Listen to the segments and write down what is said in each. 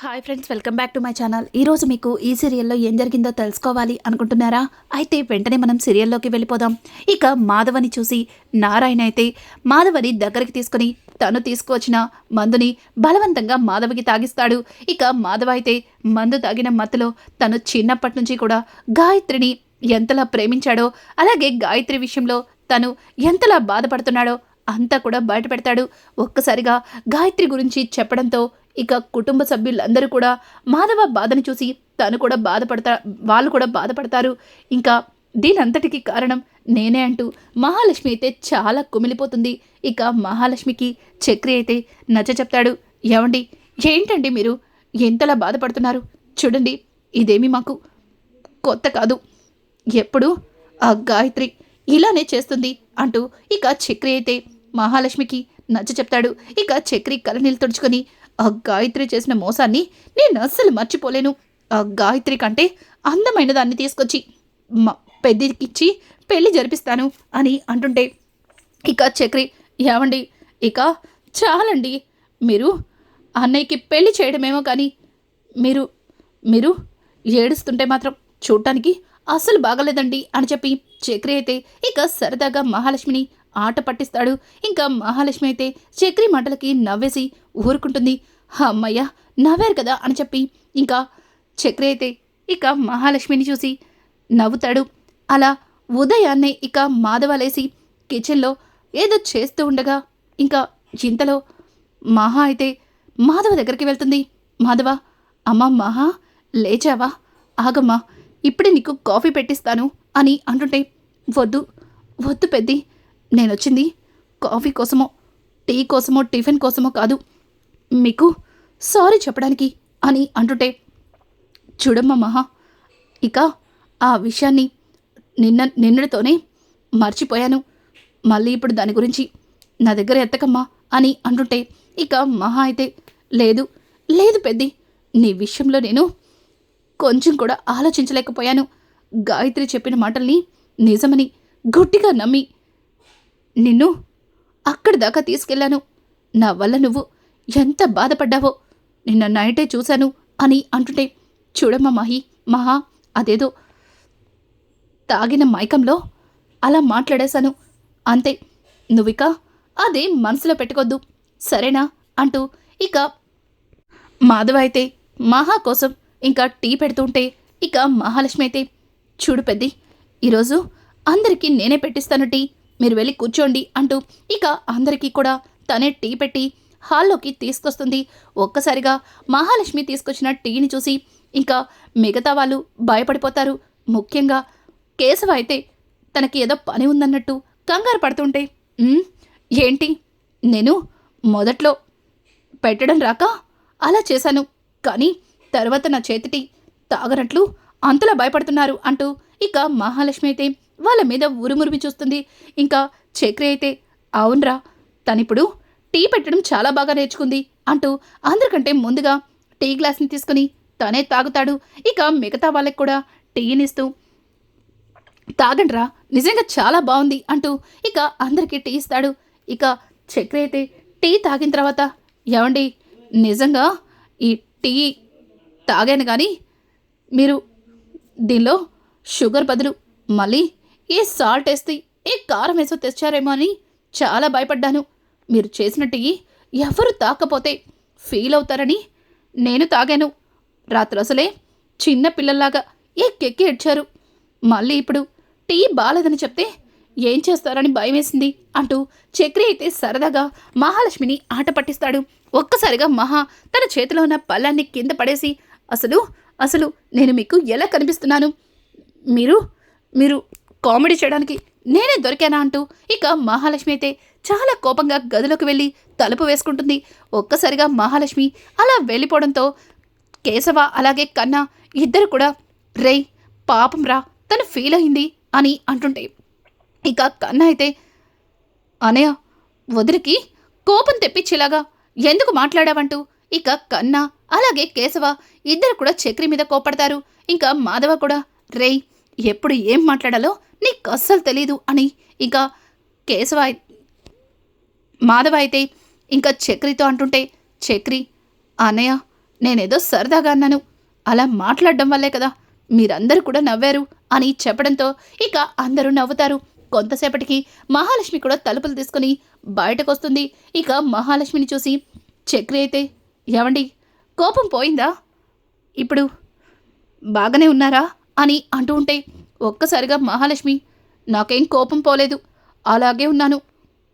Hi friends, welcome back to my channel. ఈరోజు మీకు ఈ సీరియల్లో ఏం జరిగిందో తెలుసుకోవాలి అనుకుంటున్నారా? అయితే వెంటనే మనం సీరియల్లోకి వెళ్ళిపోదాం. ఇక మాధవని చూసి నారాయణ అయితే మాధవని దగ్గరికి తీసుకుని తను తీసుకువచ్చిన మందుని బలవంతంగా మాధవకి తాగిస్తాడు. ఇక మాధవ అయితే మందు తాగిన మత్తులో తను చిన్నప్పటి నుంచి కూడా గాయత్రిని ఎంతలా ప్రేమించాడో, అలాగే గాయత్రి విషయంలో తను ఎంతలా బాధపడుతున్నాడో అంతా కూడా బయట పెడతాడు. ఒక్కసారిగా గాయత్రి గురించి చెప్పడంతో ఇక కుటుంబ సభ్యులందరూ కూడా మాధవ బాధను చూసి వాళ్ళు కూడా బాధపడతారు. ఇంకా దీనంతటికి కారణం నేనే అంటూ మహాలక్ష్మి అయితే చాలా కుమిలిపోతుంది. ఇక మహాలక్ష్మికి చక్రి అయితే నచ్చ చెప్తాడు. ఏమండి, ఏంటండి మీరు ఎంతలా బాధపడుతున్నారు? చూడండి, ఇదేమి మాకు కొత్త కాదు. ఎప్పుడు ఆ గాయత్రి ఇలానే చేస్తుంది అంటూ ఇక చక్రి అయితే మహాలక్ష్మికి నచ్చ చెప్తాడు. ఇక చక్రి కళ్ళనీళ్ళు తుడుచుకొని, ఆ గాయత్రి చేసిన మోసాన్ని నేను అస్సలు మర్చిపోలేను. ఆ గాయత్రి కంటే అందమైన దాన్ని తీసుకొచ్చి పెద్దికిచ్చి పెళ్లి జరిపిస్తాను అని అంటుంటే ఇక చక్రి, ఏమండి, ఇక చాలండి. మీరు అన్నయ్యకి పెళ్లి చేయడమేమో కానీ మీరు మీరు ఏడుస్తుంటే మాత్రం చూడటానికి అస్సలు బాగలేదండి అని చెప్పి చక్రి అయితే ఇక సరదాగా మహాలక్ష్మిని ఆట పట్టిస్తాడు. ఇంకా మహాలక్ష్మి అయితే చక్రి మాటలకి నవ్వేసి ఊరుకుంటుంది. అమ్మయ్య, నవ్వారు కదా అని చెప్పి ఇంకా చక్రి అయితే ఇక మహాలక్ష్మిని చూసి నవ్వుతాడు. అలా ఉదయాన్నే ఇక మాధవలేసి కిచెన్లో ఏదో చేస్తూ ఉండగా ఇంకా ఇంతలో మహా అయితే మాధవ దగ్గరికి వెళ్తుంది. మాధవ, అమ్మ మహా, లేచావా? ఆగమ్మా, ఇప్పుడే నీకు కాఫీ పెట్టిస్తాను అని అంటుంటే, వద్దు వద్దు పెద్ది, నేనొచ్చింది కాఫీ కోసమో టీ కోసమో టిఫిన్ కోసమో కాదు, మీకు సారీ చెప్పడానికి అని అంటుంటే, చూడమ్మా మహా, ఇక ఆ విషయాన్ని నిన్నటితోనే మర్చిపోయాను. మళ్ళీ ఇప్పుడు దాని గురించి నా దగ్గర ఎత్తకమ్మా అని అంటుంటే ఇక మహా అయితే, లేదు లేదు పెద్ది, నీ విషయంలో నేను కొంచెం కూడా ఆలోచించలేకపోయాను. గాయత్రి చెప్పిన మాటల్ని నిజమని గట్టిగా నమ్మి నిన్ను అక్కడి దాకా తీసుకెళ్లాను. నా వల్ల నువ్వు ఎంత బాధపడ్డావో నిన్న నైటే చూశాను అని అంటుంటే, చూడమ్మా మహా, అదేదో తాగిన మైకంలో అలా మాట్లాడేశాను అంతే. నువ్విక అదే మనసులో పెట్టుకోద్దు, సరేనా అంటూ ఇక మాధవ అయితే మహా కోసం ఇంకా టీ పెడుతుంటే ఇక మహాలక్ష్మి అయితే, చూడు పెద్ది, ఈరోజు అందరికీ నేనే పెట్టిస్తాను టీ, మీరు వెళ్ళి కూర్చోండి అంటూ ఇక అందరికీ కూడా తనే టీ పెట్టి హాల్లోకి తీసుకొస్తుంది. ఒక్కసారిగా మహాలక్ష్మి తీసుకొచ్చిన టీని చూసి ఇంకా మిగతా వాళ్ళు భయపడిపోతారు. ముఖ్యంగా కేశవ అయితే తనకి ఏదో పని ఉందన్నట్టు కంగారు పడుతుంటే, ఏంటి, నేను మొదట్లో పెట్టడం రాక అలా చేశాను, కానీ తర్వాత నా చేతిటి తాగనట్లు అంతలా భయపడుతున్నారు అంటూ ఇక మహాలక్ష్మి అయితే వాళ్ళ మీద ఉరుమురిమి చూస్తుంది. ఇంకా చక్రి అయితే, అవునరా, తనిప్పుడు టీ పెట్టడం చాలా బాగా నేర్చుకుంది అంటూ అందరికంటే ముందుగా టీ గ్లాస్ని తీసుకుని తనే తాగుతాడు. ఇక మిగతా వాళ్ళకి కూడా టీనిస్తూ, తాగండ్రా, నిజంగా చాలా బాగుంది అంటూ ఇక అందరికీ టీ ఇస్తాడు. ఇక చక్రి అయితే టీ తాగిన తర్వాత, ఏమండి, నిజంగా ఈ టీ తాగాను కానీ మీరు దీనిలో షుగర్ బదులు మళ్ళీ ఏ సాల్ట్ వేస్తే ఏ కారం వేసో తెచ్చారేమో అని చాలా భయపడ్డాను. మీరు చేసిన టీ ఎవరు తాకపోతే ఫీల్ అవుతారని నేను తాగాను. రాత్రి అసలే చిన్న పిల్లల్లాగా ఎక్కెక్కి ఏడ్చారు. మళ్ళీ ఇప్పుడు టీ బాలేదని చెప్తే ఏం చేస్తారని భయం వేసింది అంటూ చక్రి అయితే సరదాగా మహాలక్ష్మిని ఆట పట్టిస్తాడు. ఒక్కసారిగా మహా తన చేతిలో ఉన్న పళ్ళాన్ని కింద పడేసి, అసలు నేను మీకు ఎలా కనిపిస్తున్నాను? మీరు కామెడీ చేయడానికి నేనే దొరికానా అంటూ ఇక మహాలక్ష్మి అయితే చాలా కోపంగా గదిలోకి వెళ్ళి తలుపు వేసుకుంటుంది. ఒక్కసారిగా మహాలక్ష్మి అలా వెళ్ళిపోవడంతో కేశవ అలాగే కన్నా ఇద్దరు కూడా, రేయ్ పాపం రా, తను ఫీల్ అయింది అని అంటుంటే ఇక కన్నా అయితే, అనయ్య, వదిలికి కోపం తెప్పించేలాగా ఎందుకు మాట్లాడావంటూ ఇక కన్నా అలాగే కేశవ ఇద్దరు కూడా చక్రి మీద కోపడతారు. ఇంకా మాధవ కూడా, రేయ్, ఎప్పుడు ఏం మాట్లాడాలో నీకు అస్సలు తెలీదు అని ఇక మాధవ అయితే ఇంకా చక్రితో అంటుంటే, చక్రి, అన్నయ్య, నేనేదో సరదాగా అన్నాను. అలా మాట్లాడడం వల్లే కదా మీరందరూ కూడా నవ్వారు అని చెప్పడంతో ఇక అందరూ నవ్వుతారు. కొంతసేపటికి మహాలక్ష్మి కూడా తలుపులు తీసుకుని బయటకొస్తుంది. ఇక మహాలక్ష్మిని చూసి చక్రి అయితే, ఏవండి కోపం పోయిందా? ఇప్పుడు బాగానే ఉన్నారా అని అంటూ ఉంటే ఒక్కసారిగా మహాలక్ష్మి, నాకేం కోపం పోలేదు, అలాగే ఉన్నాను.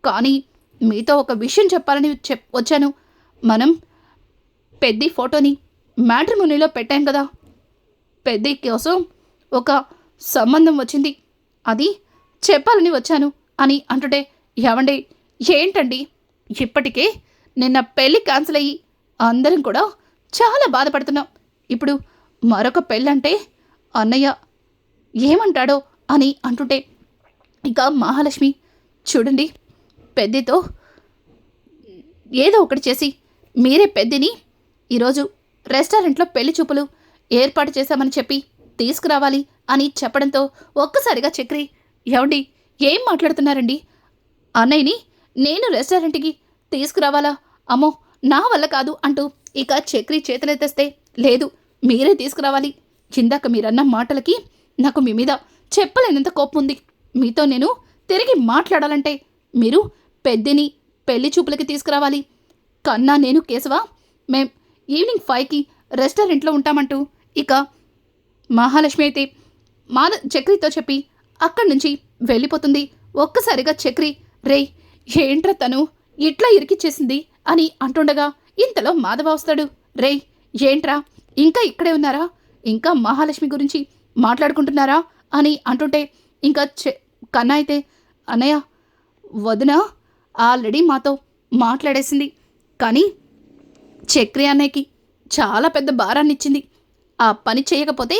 కానీ మీతో ఒక విషయం చెప్పాలని వచ్చాను. మనం పెద్ది ఫోటోని మ్యాట్రిమోనీలో పెట్టాం కదా, పెద్ది కోసం ఒక సంబంధం వచ్చింది, అది చెప్పాలని వచ్చాను అని అంటుంటే, ఏవండి ఏంటండి, ఇప్పటికే నిన్న పెళ్ళి క్యాన్సిల్ అయ్యి అందరం కూడా చాలా బాధపడుతున్నాం. ఇప్పుడు మరొక పెళ్ళంటే అన్నయ్య ఏమంటాడో అని అంటుంటే ఇక మహాలక్ష్మి, చూడండి పెద్దితో ఏదో ఒకటి చేసి మీరే పెద్దిని ఈరోజు రెస్టారెంట్లో పెళ్లి చూపులు ఏర్పాటు చేశామని చెప్పి తీసుకురావాలి అని చెప్పడంతో ఒక్కసారిగా చక్రి, ఏమండి ఏం మాట్లాడుతున్నారండి? అన్నయ్యని నేను రెస్టారెంట్కి తీసుకురావాలా? అమ్మో నా వల్ల కాదు అంటూ ఇక చక్రి చేతులెత్తేస్తే, లేదు మీరే తీసుకురావాలి. ఇందాక మీరన్న మాటలకి నాకు మీ మీద చెప్పలేనంత కోపం ఉంది. మీతో నేను తిరిగి మాట్లాడాలంటే మీరు పెద్దిని పెళ్లి చూపులకి తీసుకురావాలి. కన్నా నేను కేశవ మేం ఈవినింగ్ 5కి రెస్టారెంట్లో ఉంటామంటూ ఇక మహాలక్ష్మి అయితే చక్రితో చెప్పి అక్కడి నుంచి వెళ్ళిపోతుంది. ఒక్కసారిగా చక్రి, రేయ్ ఏంట్రా తను ఇట్లా ఇరికిచ్చేసింది అని అంటుండగా ఇంతలో మాధవ వస్తాడు. రేయ్ ఏంట్రా ఇంకా ఇక్కడే ఉన్నారా? ఇంకా మహాలక్ష్మి గురించి మాట్లాడుకుంటున్నారా అని అంటుంటే ఇంకా కన్నా అయితే, అన్నయ్య వదిన ఆల్రెడీ మాతో మాట్లాడేసింది, కానీ చక్రి అన్నయ్యకి చాలా పెద్ద భారాన్ని ఇచ్చింది. ఆ పని చేయకపోతే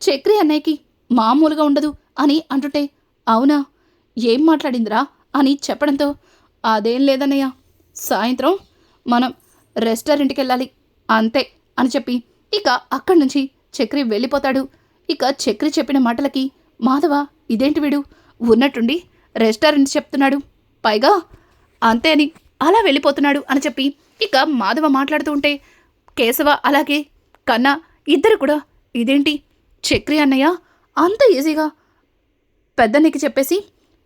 చక్రి అన్నయ్యకి మామూలుగా ఉండదు అని అంటుంటే, అవునా ఏం మాట్లాడిందిరా అని చెప్పడంతో, అదేం లేదన్నయ్య, సాయంత్రం మనం రెస్టారెంట్కి వెళ్ళాలి అంతే అని చెప్పి ఇక అక్కడి నుంచి చక్రి వెళ్ళిపోతాడు. ఇక చక్రి చెప్పిన మాటలకి మాధవ, ఇదేంటి వీడు ఉన్నట్టుండి రెస్టారెంట్ చెప్తున్నాడు, పైగా అంతే అని అలా వెళ్ళిపోతున్నాడు అని చెప్పి ఇక మాధవ మాట్లాడుతూ ఉంటే కేశవ అలాగే కన్నా ఇద్దరు కూడా, ఇదేంటి చక్రి అన్నయ్య అంత ఈజీగా పెద్దన్నకి చెప్పేసి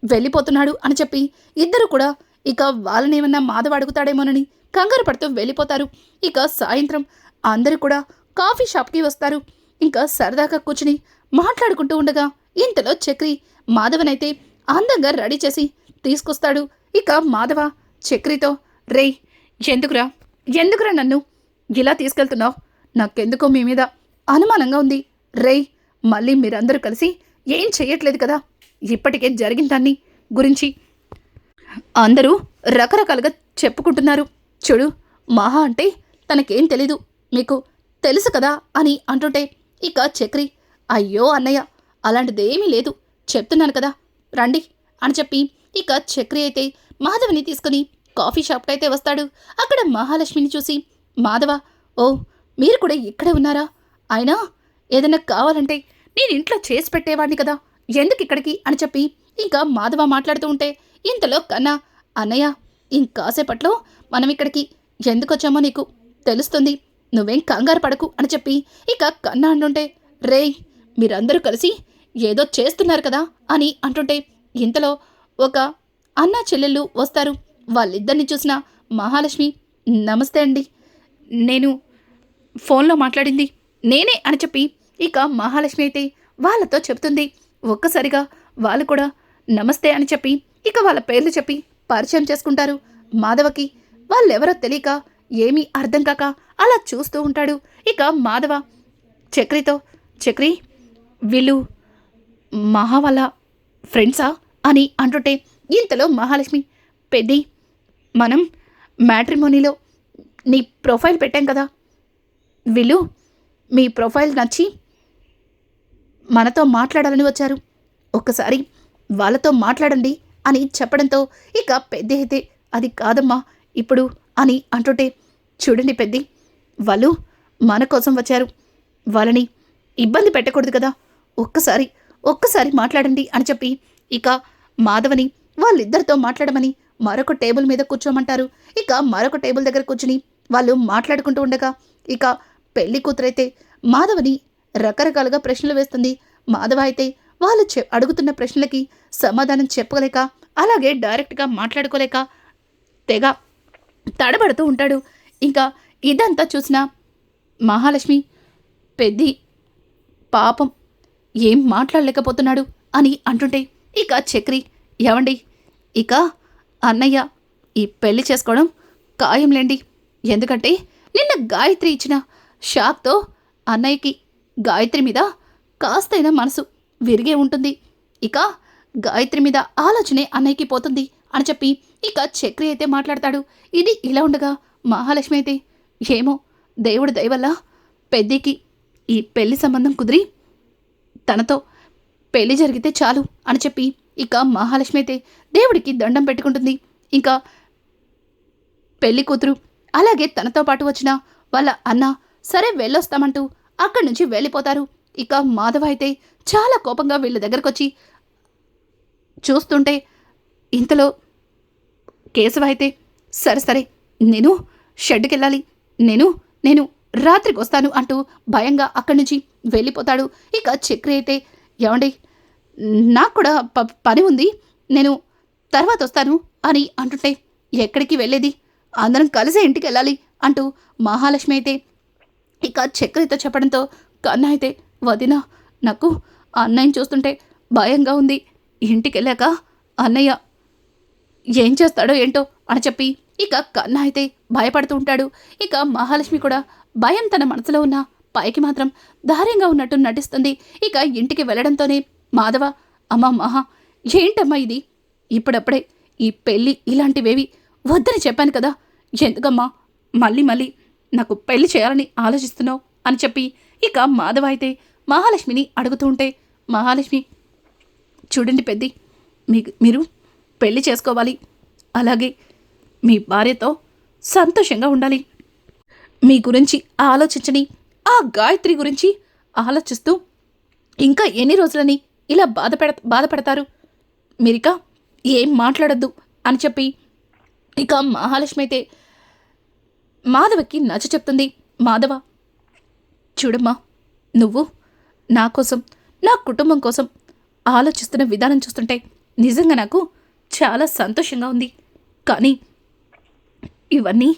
వెళ్ళిపోతున్నాడు అని చెప్పి ఇద్దరు కూడా ఇక వాళ్ళనేమన్నా మాధవ అడుగుతాడేమోనని కంగారు పడుతూ వెళ్ళిపోతారు. ఇక సాయంత్రం అందరూ కూడా కాఫీ షాప్కి వస్తారు. ఇంకా సరదాగా కూర్చుని మాట్లాడుకుంటూ ఉండగా ఇంతలో చక్రి మాధవనైతే అందంగా రెడీ చేసి తీసుకొస్తాడు. ఇక మాధవ చక్రితో, రేయ్ ఎందుకురా నన్ను ఇలా తీసుకెళ్తున్నావు? నాకెందుకో మీ మీద అనుమానంగా ఉంది. రేయ్ మళ్ళీ మీరందరూ కలిసి ఏం చెయ్యట్లేదు కదా, ఇప్పటికే జరిగిన దాన్ని గురించి అందరూ రకరకాలుగా చెప్పుకుంటున్నారు. చూడు మహా అంటే తనకేం తెలీదు, మీకు తెలుసు కదా అని అంటుంటే ఇక చక్రి, అయ్యో అన్నయ్య అలాంటిదేమీ లేదు, చెప్తున్నాను కదా రండి అని చెప్పి ఇక చక్రి అయితే మాధవిని తీసుకుని కాఫీ షాప్కి అయితే వస్తాడు. అక్కడ మహాలక్ష్మిని చూసి మాధవ, ఓ మీరు కూడా ఇక్కడే ఉన్నారా? అయినా ఏదైనా కావాలంటే నేను ఇంట్లో చేసి పెట్టేవాడిని కదా, ఎందుకు ఇక్కడికి అని చెప్పి ఇంకా మాధవ మాట్లాడుతూ ఉంటే ఇంతలో కన్నా, అన్నయ్య ఇంకాసేపట్లో మనం ఇక్కడికి ఎందుకు వచ్చామో నీకు తెలుస్తుంది, నువ్వేం కంగారు పడకు అని చెప్పి ఇక కన్నా అంటుంటే, రేయ్ మీరందరూ కలిసి ఏదో చేస్తున్నారు కదా అని అంటుంటే ఇంతలో ఒక అన్నా చెల్లెళ్ళు వస్తారు. వాళ్ళిద్దరిని చూసిన మహాలక్ష్మి, నమస్తే అండి, నేను ఫోన్లో మాట్లాడింది నేనే అని చెప్పి ఇక మహాలక్ష్మి అయితే వాళ్ళతో చెప్తుంది. ఒక్కసారిగా వాళ్ళు కూడా నమస్తే అని చెప్పి ఇక వాళ్ళ పేర్లు చెప్పి పరిచయం చేసుకుంటారు. మాధవకి వాళ్ళెవరో తెలియక ఏమీ అర్థం కాక అలా చూస్తూ ఉంటాడు. ఇక మాధవ చక్రితో, చక్రి వీళ్ళు మహా వాళ్ళ ఫ్రెండ్సా అని అంటుంటే ఇంతలో మహాలక్ష్మి, పెద్ది మనం మ్యాట్రిమోనీలో నీ ప్రొఫైల్ పెట్టాం కదా, వీళ్ళు మీ ప్రొఫైల్ నచ్చి మనతో మాట్లాడాలని వచ్చారు, ఒక్కసారి వాళ్ళతో మాట్లాడండి అని చెప్పడంతో ఇక పెద్ది అయితే, అది కాదమ్మా ఇప్పుడు అని అంటుంటే, చూడండి పెద్ది వాళ్ళు మన కోసం వచ్చారు, వాళ్ళని ఇబ్బంది పెట్టకూడదు కదా, ఒక్కసారి మాట్లాడండి అని చెప్పి ఇక మాధవని వాళ్ళిద్దరితో మాట్లాడమని మరొక టేబుల్ మీద కూర్చోమంటారు. ఇక మరొక టేబుల్ దగ్గర కూర్చుని వాళ్ళు మాట్లాడుకుంటూ ఉండగా ఇక పెళ్లి కూతురైతే మాధవని రకరకాలుగా ప్రశ్నలు వేస్తుంది. మాధవ అయితే వాళ్ళు అడుగుతున్న ప్రశ్నలకి సమాధానం చెప్పలేక, అలాగే డైరెక్ట్గా మాట్లాడుకోలేక తెగ తడబడుతూ ఉంటాడు. ఇంకా ఇదంతా చూసిన మహాలక్ష్మి పెద్ది పాపం ఏం మాట్లాడలేకపోతున్నాడు అని అంటుంటే, ఇక చక్రి ఏవండి, ఇక అన్నయ్య ఈ పెళ్లి చేసుకోవడం ఖాయంలేండి. ఎందుకంటే నిన్న గాయత్రి ఇచ్చిన షాక్తో అన్నయ్యకి గాయత్రి మీద కాస్తైనా మనసు విరిగే ఉంటుంది. ఇక గాయత్రి మీద ఆలోచనే అన్నయ్యకి పోతుంది అని చెప్పి ఇక చక్రి అయితే మాట్లాడతాడు. ఇది ఇలా ఉండగా మహాలక్ష్మి అయితే ఏమో దేవుడి దయవల్ల పెద్దికి ఈ పెళ్లి సంబంధం కుదిరి తనతో పెళ్లి జరిగితే చాలు అని చెప్పి ఇక మహాలక్ష్మి అయితే దేవుడికి దండం పెట్టుకుంటుంది. ఇంకా పెళ్లి కూతురు అలాగే తనతో పాటు వచ్చిన వాళ్ళ అన్న సరే వెళ్ళొస్తామంటూ అక్కడి నుంచి వెళ్ళిపోతారు. ఇక మాధవ అయితే చాలా కోపంగా వీళ్ళ దగ్గరకు వచ్చి చూస్తుంటే, ఇంతలో కేశవ అయితే సరే సరే నేను షెడ్కి వెళ్ళాలి, నేను రాత్రికి వస్తాను అంటూ భయంగా అక్కడి నుంచి వెళ్ళిపోతాడు. ఇక చక్రి అయితే ఏమండి, నాకు కూడా పని ఉంది, నేను తర్వాత వస్తాను అని అంటుంటే, ఎక్కడికి వెళ్ళేది, అందరం కలిసే ఇంటికి వెళ్ళాలి అంటూ మహాలక్ష్మి అయితే ఇక చక్రితో చెప్పడంతో కన్నా అయితే వదినా, నాకు అన్నయ్యని చూస్తుంటే భయంగా ఉంది, ఇంటికి వెళ్ళాక అన్నయ్య ఏం చేస్తాడో ఏంటో అని చెప్పి ఇక కన్నా అయితే భయపడుతూ ఉంటాడు. ఇక మహాలక్ష్మి కూడా భయం తన మనసులో ఉన్న పైకి మాత్రం ధైర్యంగా ఉన్నట్టు నటిస్తుంది. ఇక ఇంటికి వెళ్ళడంతోనే మాధవ, అమ్మ మహా, ఏంటమ్మా ఇది, ఇప్పుడప్పుడే ఈ పెళ్ళి ఇలాంటివేవి వద్దని చెప్పాను కదా, ఎందుకమ్మా మళ్ళీ నాకు పెళ్లి చేయాలని ఆలోచిస్తున్నావు అని చెప్పి ఇక మాధవ అయితే మహాలక్ష్మిని అడుగుతూ ఉంటే, మహాలక్ష్మి చూడండి పెద్ది, మీరు పెళ్లి చేసుకోవాలి, అలాగే మీ భార్యతో సంతోషంగా ఉండాలి, మీ గురించి ఆలోచించని ఆ గాయత్రి గురించి ఆలోచిస్తూ ఇంకా ఎన్ని రోజులని ఇలా బాధపడతారు, మీరిక ఏం మాట్లాడద్దు అని చెప్పి ఇక మహాలక్ష్మి అయితే మాధవకి నచ్చ చెప్తుంది. మాధవ చూడమ్మా, నువ్వు నా కోసం, నా కుటుంబం కోసం ఆలోచిస్తున్న విధానం చూస్తుంటే నిజంగా నాకు చాలా సంతోషంగా ఉంది, కానీ ఇవన్నీ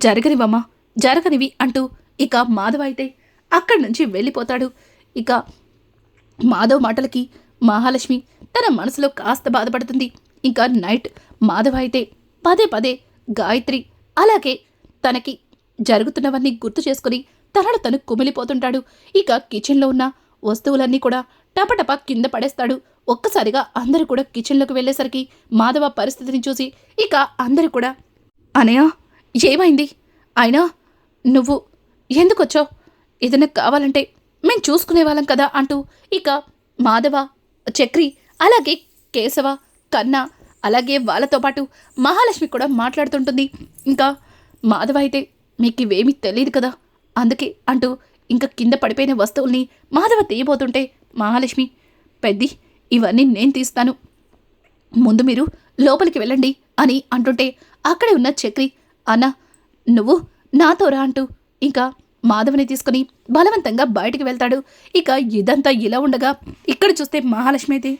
జరగనివి అంటూ ఇక మాధవ అయితే అక్కడి నుంచి వెళ్ళిపోతాడు. ఇక మాధవ్ మాటలకి మహాలక్ష్మి తన మనసులో కాస్త బాధపడుతుంది. ఇంకా నైట్ మాధవ అయితే పదే గాయత్రి అలాగే తనకి జరుగుతున్నవన్నీ గుర్తు చేసుకుని తనను తను కుమిలిపోతుంటాడు. ఇక కిచెన్లో ఉన్న వస్తువులన్నీ కూడా టపటప కింద పడేస్తాడు. ఒక్కసారిగా అందరూ కూడా కిచెన్లోకి వెళ్ళేసరికి మాధవ పరిస్థితిని చూసి ఇక అందరూ కూడా, అనయ్య ఏమైంది, అయినా నువ్వు ఎందుకొచ్చావు, ఏదైనా కావాలంటే మేము చూసుకునే వాళ్ళం కదా అంటూ ఇక మాధవ, చక్రి అలాగే కేశవ, కన్నా అలాగే వాళ్ళతో పాటు మహాలక్ష్మి కూడా మాట్లాడుతుంటుంది. ఇంకా మాధవ అయితే మీకు ఇవేమీ తెలియదు కదా అందుకే అంటూ ఇంకా కింద పడిపోయిన వస్తువుల్ని మాధవ తీయబోతుంటే, మహాలక్ష్మి పెద్ది ఇవన్నీ నేను తీస్తాను, ముందు మీరు లోపలికి వెళ్ళండి అని అంటుంటే అక్కడే ఉన్న చక్రి, అన్న నువ్వు నాతో రా అంటూ ఇంకా మాధవని తీసుకుని బలవంతంగా బయటికి వెళ్తాడు. ఇక ఇదంతా ఇలా ఉండగా ఇక్కడ చూస్తే మహాలక్ష్మి అయితే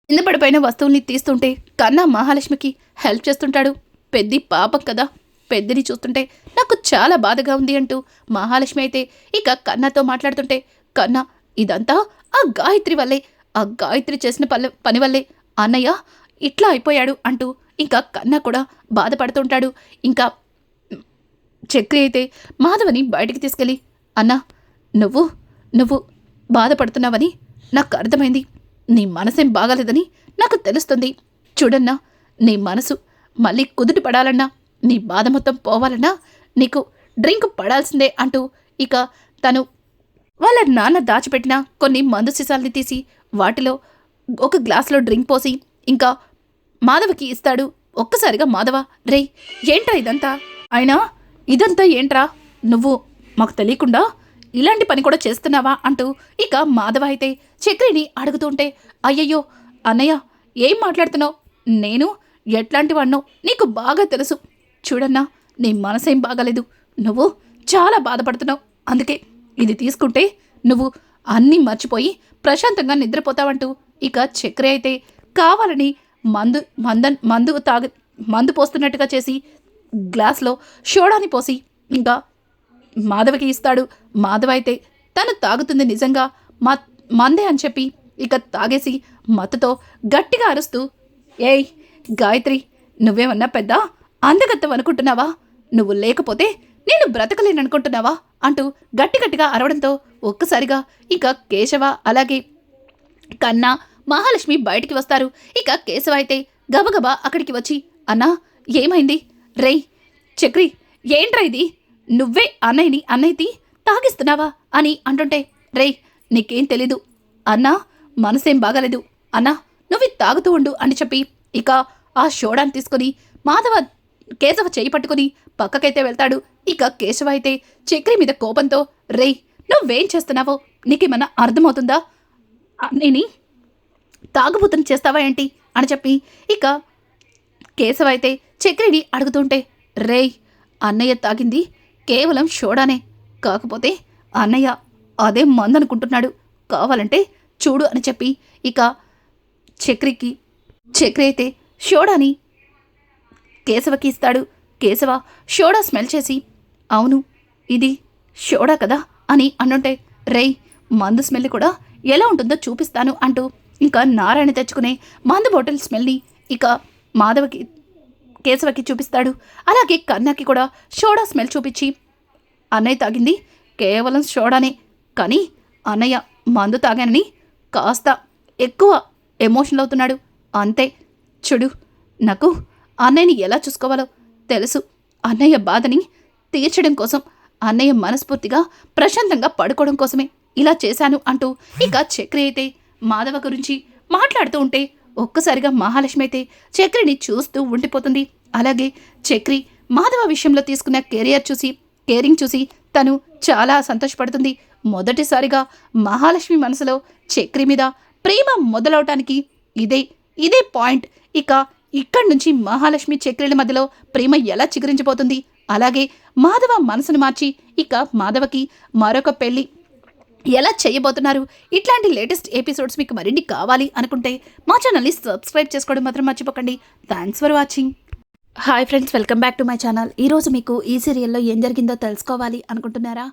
కింద పడిపోయిన వస్తువుల్ని తీస్తుంటే కన్నా మహాలక్ష్మికి హెల్ప్ చేస్తుంటాడు. పెద్ది పాపం కదా, పెద్దిని చూస్తుంటే నాకు చాలా బాధగా ఉంది అంటూ మహాలక్ష్మి అయితే ఇక కన్నాతో మాట్లాడుతుంటే, కన్నా ఇదంతా ఆ గాయత్రి వల్లే, ఆ గాయత్రి చేసిన పని వల్లే అన్నయ్య ఇట్లా అయిపోయాడు అంటూ ఇంకా కన్నా కూడా బాధపడుతుంటాడు. ఇంకా చక్రి అయితే మాధవని బయటికి తీసుకెళ్ళి, అన్నా నువ్వు బాధపడుతున్నావని నాకు అర్థమైంది, నీ మనసేం బాగాలేదని నాకు తెలుస్తుంది, చూడన్నా నీ మనసు మళ్ళీ కుదుటి పడాలన్నా, నీ బాధ మొత్తం పోవాలన్నా నీకు డ్రింక్ పడాల్సిందే అంటూ ఇక తను వాళ్ళ నాన్న దాచిపెట్టిన కొన్ని మందు సీసాల్ని తీసి వాటిలో ఒక గ్లాసులో డ్రింక్ పోసి ఇంకా మాధవకి ఇస్తాడు. ఒక్కసారిగా మాధవ, రే ఏంట్రా ఇదంతా, అయినా ఇదంతా ఏంట్రా, నువ్వు మాకు తెలియకుండా ఇలాంటి పని కూడా చేస్తున్నావా అంటూ ఇక మాధవ అయితే చక్రిని అడుగుతుంటే, అయ్యయ్యో అన్నయ్య ఏం మాట్లాడుతున్నావు, నేను ఎట్లాంటి వాడినో నీకు బాగా తెలుసు, చూడన్నా నీ మనసేం బాగాలేదు, నువ్వు చాలా బాధపడుతున్నావు, అందుకే ఇది తీసుకుంటే నువ్వు అన్నీ మర్చిపోయి ప్రశాంతంగా నిద్రపోతావంటూ ఇక చక్రి అయితే కావాలని మందు పోస్తున్నట్టుగా చేసి గ్లాస్లో సోడాని పోసి ఇంకా మాధవకి ఇస్తాడు. మాధవ అయితే తను తాగుతుంది నిజంగా మందే అని చెప్పి ఇక తాగేసి మత్తుతో గట్టిగా అరుస్తూ, ఏయ్ గాయత్రి, నువ్వేమన్నా పెద్ద అందగత్తం అనుకుంటున్నావా? నువ్వు లేకపోతే నేను బ్రతకలేననుకుంటున్నావా అంటూ గట్టిగా అరవడంతో ఒక్కసారిగా ఇక కేశవ అలాగే కన్నా మహాలక్ష్మి బయటికి వస్తారు. ఇక కేశవ అయితే గబగబా అక్కడికి వచ్చి, అన్నా ఏమైంది? రేయ్ చక్రి, ఏంట్రా ఇది? నువ్వే అన్నయ్యని తాగిస్తున్నావా అని అంటుంటే, రేయ్ నీకేం తెలీదు, అన్నా మనసేం బాగాలేదు, అన్నా నువ్వు తాగుతూ ఉండు అని చెప్పి ఇక ఆ సోడాని తీసుకుని కేశవ చేయి పట్టుకుని పక్కకైతే వెళ్తాడు. ఇక కేశవ అయితే చక్రి మీద కోపంతో, రేయ్ నువ్వేం చేస్తున్నావో నీకేమన్నా అర్థమవుతుందా? నేను తాగుబోతుని చేస్తావా ఏంటి అని చెప్పి ఇక కేశవ అయితే చక్రిని అడుగుతుంటే, రేయ్ అన్నయ్య తాగింది కేవలం సోడానే, కాకపోతే అన్నయ్య అదే మందనుకుంటున్నాడు, కావాలంటే చూడు అని చెప్పి ఇక చక్రి అయితే సోడాని కేశవకి ఇస్తాడు. కేశవ సోడా స్మెల్ చేసి, అవును ఇది సోడా కదా అని అంటుంటే, రేయ్ మందు స్మెల్ కూడా ఎలా ఉంటుందో చూపిస్తాను అంటూ ఇంకా నారాయణ తెచ్చుకునే మందు బాటిల్ స్మెల్ని ఇక కేశవకి చూపిస్తాడు. అలాగే కన్నాకి కూడా సోడా స్మెల్ చూపించి, అన్నయ్య తాగింది కేవలం సోడానే, కానీ అన్నయ్య మందు తాగానని కాస్త ఎక్కువ ఎమోషనల్ అవుతున్నాడు అంతే. చూడు, నాకు అన్నయ్యని ఎలా చూసుకోవాలో తెలుసు, అన్నయ్య బాధని తీర్చడం కోసం, అన్నయ్య మనస్ఫూర్తిగా ప్రశాంతంగా పడుకోవడం కోసమే ఇలా చేశాను అంటూ ఇక చక్రి అయితే మాధవ గురించి మాట్లాడుతూ ఉంటే ఒక్కసారిగా మహాలక్ష్మి అయితే చక్రిని చూస్తూ ఉండిపోతుంది. అలాగే చక్రి మాధవ విషయంలో తీసుకున్న కేరింగ్ చూసి తను చాలా సంతోషపడుతుంది. మొదటిసారిగా మహాలక్ష్మి మనసులో చక్రి మీద ప్రేమ మొదలవటానికి ఇదే పాయింట్. ఇక ఇక్కడి నుంచి మహాలక్ష్మి చక్రిల మధ్యలో ప్రేమ ఎలా చిగురించిపోతుంది, అలాగే మాధవ మనసును మార్చి ఇక మాధవకి మరొక పెళ్లి ఎలా చేయబోతున్నారు. ఇట్లాంటి లేటెస్ట్ ఎపిసోడ్స్ మీకు మరిన్ని కావాలి అనుకుంటే మా ఛానల్ని సబ్స్క్రైబ్ చేసుకోవడం మాత్రం మర్చిపోకండి. Thanks for watching. Hi friends, welcome back to my channel. ఈరోజు మీకు ఈ సీరియల్లో ఏం జరిగిందో తెలుసుకోవాలి అనుకుంటున్నారా?